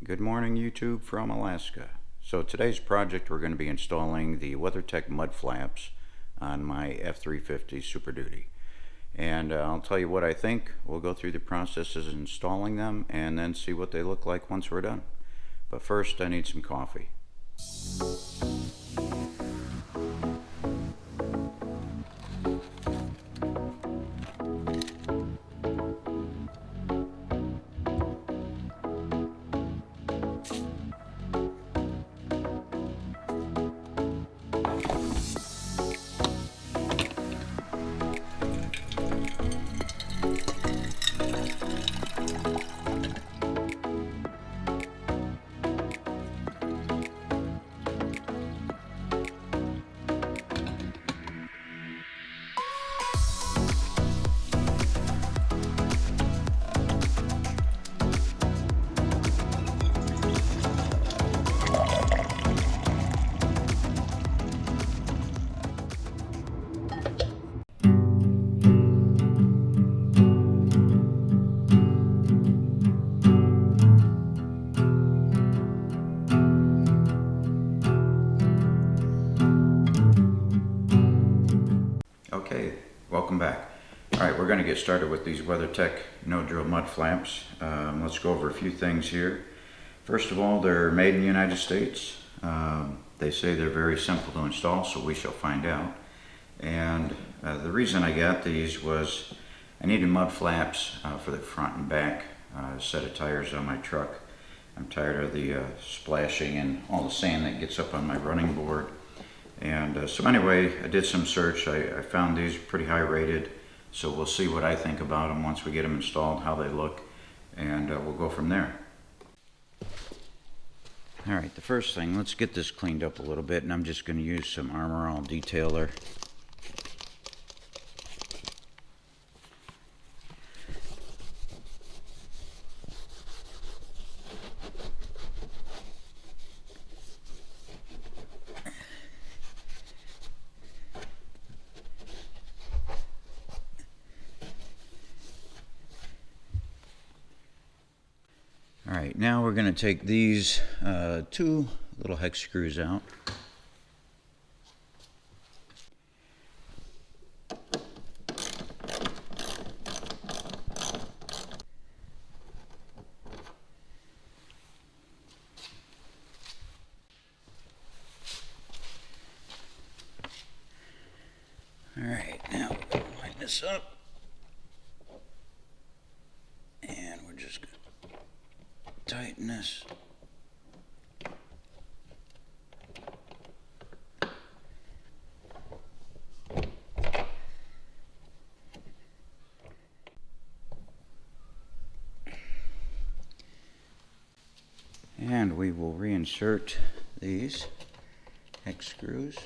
Good morning, YouTube from Alaska. So today's project, we're going to be installing the WeatherTech Mud Flaps on my F350 Super Duty. And I'll tell you what I think. We'll go through the processes of installing them and then see what they look like once we're done. But first, I need some coffee. Okay, welcome back. Alright, we're going to get started with these WeatherTech no-drill mud flaps. Let's go over a few things here. First of all, they're made in the United States. They say they're very simple to install, so we shall find out. And the reason I got these was I needed mud flaps for the front and back set of tires on my truck. I'm tired of the splashing and all the sand that gets up on my running board. And so anyway, I did some search. I found these pretty high rated, so we'll see what I think about them once we get them installed, how they look, and we'll go from there. Alright, the first thing, let's get this cleaned up a little bit, and I'm just going to use some Armor All detailer. Alright, now we're going to take these two little hex screws out. Alright, now we're going to line this up. And we're just going to tighten this. And we will reinsert these hex screws.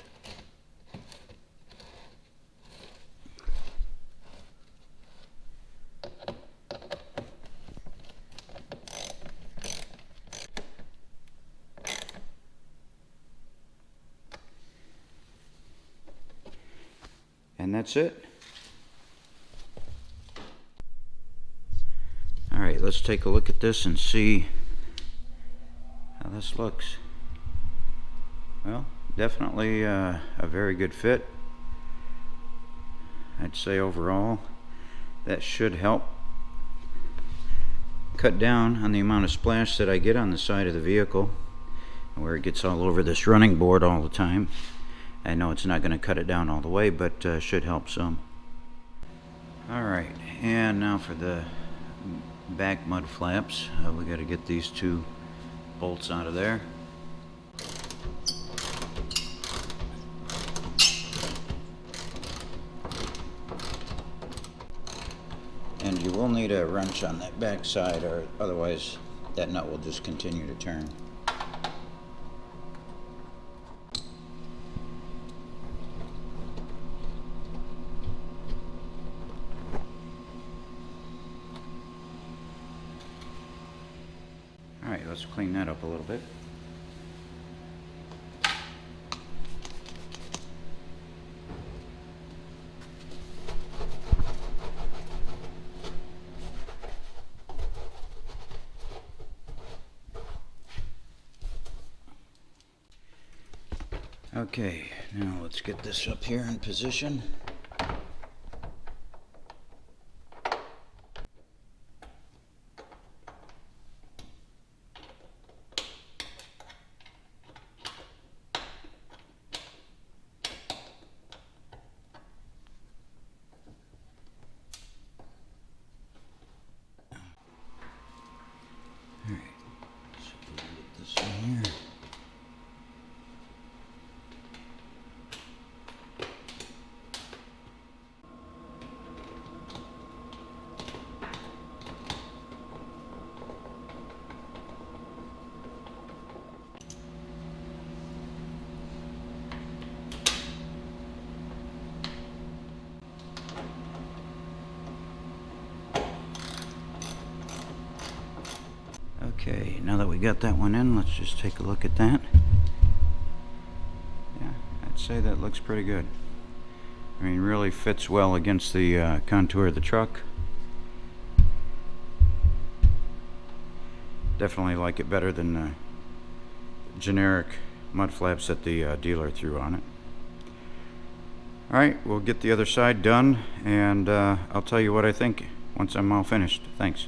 And that's it. Alright, let's take a look at this and see how this looks. Well, definitely a very good fit. I'd say overall that should help cut down on the amount of splash that I get on the side of the vehicle, where it gets all over this running board all the time. I know it's not going to cut it down all the way, but should help some. Alright, and now for the back mud flaps. We got to get these two bolts out of there. And you will need a wrench on that back side, or otherwise that nut will just continue to turn. Alright, let's clean that up a little bit. Okay, now let's get this up here in position. Alright, so we'll get this in here. Okay, now that we got that one in, let's just take a look at that. Yeah, I'd say that looks pretty good. I mean, really fits well against the contour of the truck. Definitely like it better than the generic mud flaps that the dealer threw on it. Alright, we'll get the other side done, and I'll tell you what I think once I'm all finished. Thanks.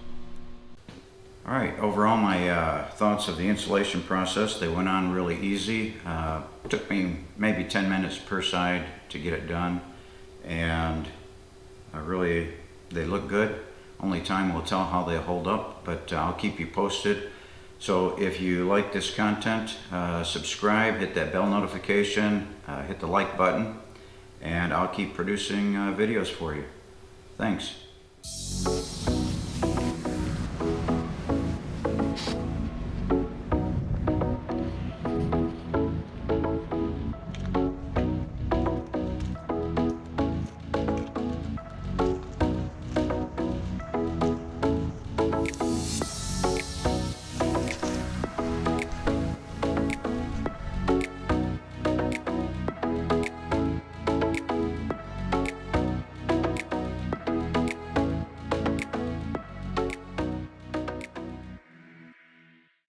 Alright, overall my thoughts of the installation process, they went on really easy. Took me maybe 10 minutes per side to get it done, and really they look good. Only time will tell how they hold up, but I'll keep you posted. So if you like this content, subscribe, hit that bell notification, hit the like button, and I'll keep producing videos for you. Thanks.